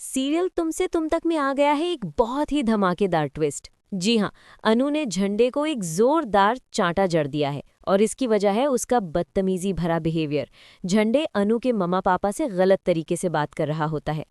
Serial तुमसे तुम तक में आ गया है एक बहुत ही धमाकेदार ट्विस्ट। जी हाँ, अनु ने झंडे को एक जोरदार चांटा जड़ दिया है और इसकी वजह है उसका बदतमीजी भरा बिहेवियर। झंडे अनु के मम्मा पापा से गलत तरीके से बात कर रहा होता है।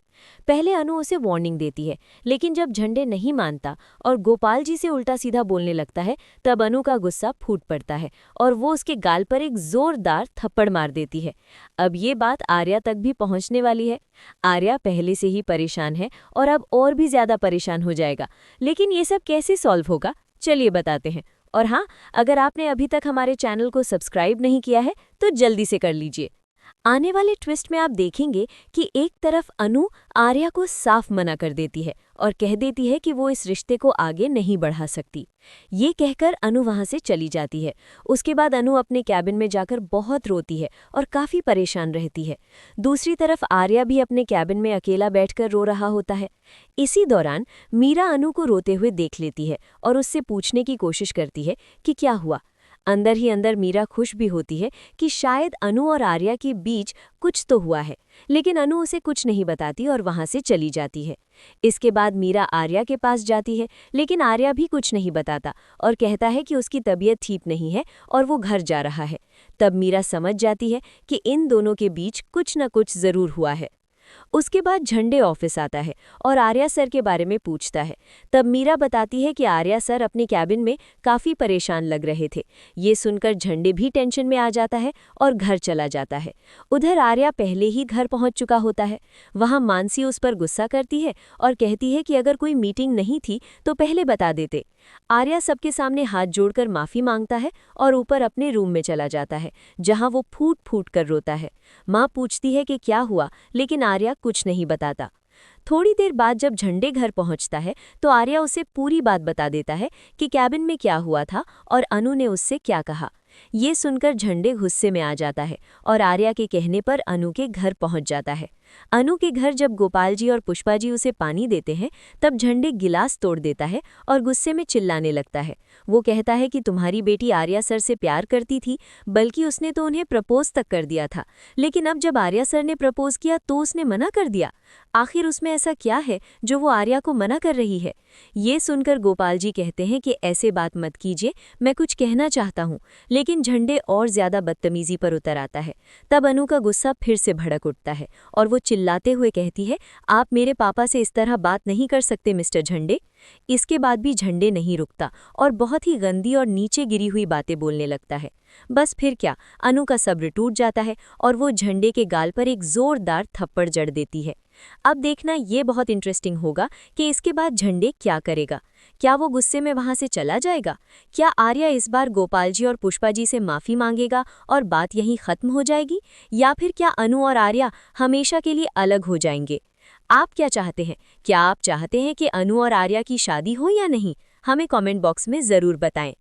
पहले अनु उसे वार्निंग देती है, लेकिन जब झंडे नहीं मानता और गोपाल जी से उल्टा सीधा बोलने लगता है, तब अनु का गुस्सा फूट पड़ता है और वो उसके गाल पर एक जोरदार थप्पड़ मार देती है। अब ये बात आर्या तक भी पहुंचने वाली है। आर्या पहले से ही परेशान है और अब और भी ज्यादा परेशान हो जाएगा। लेकिन ये सब कैसे सॉल्व होगा, चलिए बताते हैं। और हाँ, अगर आपने अभी तक हमारे चैनल को सब्सक्राइब नहीं किया है तो जल्दी से कर लीजिए। आने वाले ट्विस्ट में आप देखेंगे कि एक तरफ अनु आर्या को साफ मना कर देती है और कह देती है कि वो इस रिश्ते को आगे नहीं बढ़ा सकती। ये कहकर अनु वहां से चली जाती है। उसके बाद अनु अपने कैबिन में जाकर बहुत रोती है और काफी परेशान रहती है। दूसरी तरफ आर्या भी अपने कैबिन में अकेला बैठकर रो रहा होता है। इसी दौरान मीरा अनु को रोते हुए देख लेती है और उससे पूछने की कोशिश करती है कि क्या हुआ। अंदर ही अंदर मीरा खुश भी होती है कि शायद अनु और आर्या के बीच कुछ तो हुआ है, लेकिन अनु उसे कुछ नहीं बताती और वहां से चली जाती है। इसके बाद मीरा आर्या के पास जाती है, लेकिन आर्या भी कुछ नहीं बताता और कहता है कि उसकी तबीयत ठीक नहीं है और वो घर जा रहा है। तब मीरा समझ जाती है कि इन दोनों के बीच कुछ न कुछ जरूर हुआ है। उसके बाद झंडे ऑफिस आता है और आर्या सर के बारे में पूछता है। तब मीरा बताती है कि आर्या सर अपने कैबिन में काफी परेशान लग रहे थे। ये सुनकर झंडे भी टेंशन में आ जाता है और घर चला जाता है। उधर आर्या पहले ही घर पहुंच चुका होता है। वहां मानसी उस पर गुस्सा करती है और कहती है कि अगर कोई मीटिंग नहीं थी तो पहले बता देते। आर्या सबके सामने हाथ जोड़कर माफी मांगता है और ऊपर अपने रूम में चला जाता है, जहां वो फूट फूट कर रोता है। माँ पूछती है कि क्या हुआ, लेकिन आर्या कुछ नहीं बताता। थोड़ी देर बाद जब झंडे घर पहुंचता है तो आर्या उसे पूरी बात बता देता है कि कैबिन में क्या हुआ था और अनु ने उससे क्या कहा। ये सुनकर झंडे गुस्से में आ जाता है और आर्या के कहने पर अनु के घर पहुंच जाता है। अनु के घर जब गोपाल जी और पुष्पा जी उसे पानी देते हैं, तब झंडे गिलास तोड़ देता है और गुस्से में चिल्लाने लगता है। वो कहता है कि तुम्हारी बेटी आर्या सर से प्यार करती थी, बल्कि उसने तो उन्हें प्रपोज तक कर दिया था, लेकिन अब जब आर्या सर ने प्रपोज किया तो उसने मना कर दिया। आखिर उसमें ऐसा क्या है जो वो आर्या को मना कर रही है। ये सुनकर गोपाल जी कहते हैं कि ऐसे बात मत कीजिए, मैं कुछ कहना चाहता हूँ, लेकिन झंडे और ज्यादा बदतमीजी पर उतर आता है। तब अनु का गुस्सा फिर से भड़क उठता है और वो चिल्लाते हुए कहती है, आप मेरे पापा से इस तरह बात नहीं कर सकते मिस्टर झंडे। इसके बाद भी झंडे नहीं रुकता और बहुत ही गंदी और नीचे गिरी हुई बातें बोलने लगता है। बस फिर क्या, अनु का सब्र टूट जाता है और वो झंडे के गाल पर एक जोरदार थप्पड़ जड़ देती है। अब देखना ये बहुत इंटरेस्टिंग होगा कि इसके बाद झंडे क्या करेगा। क्या वो गुस्से में वहां से चला जाएगा? क्या आर्या इस बार गोपाल जी और पुष्पा जी से माफी मांगेगा और बात यहीं खत्म हो जाएगी, या फिर क्या अनु और आर्या हमेशा के लिए अलग हो जाएंगे? आप क्या चाहते हैं? क्या आप चाहते हैं कि अनु और आर्या की शादी हो या नहीं? हमें कमेंट बॉक्स में जरूर बताएं।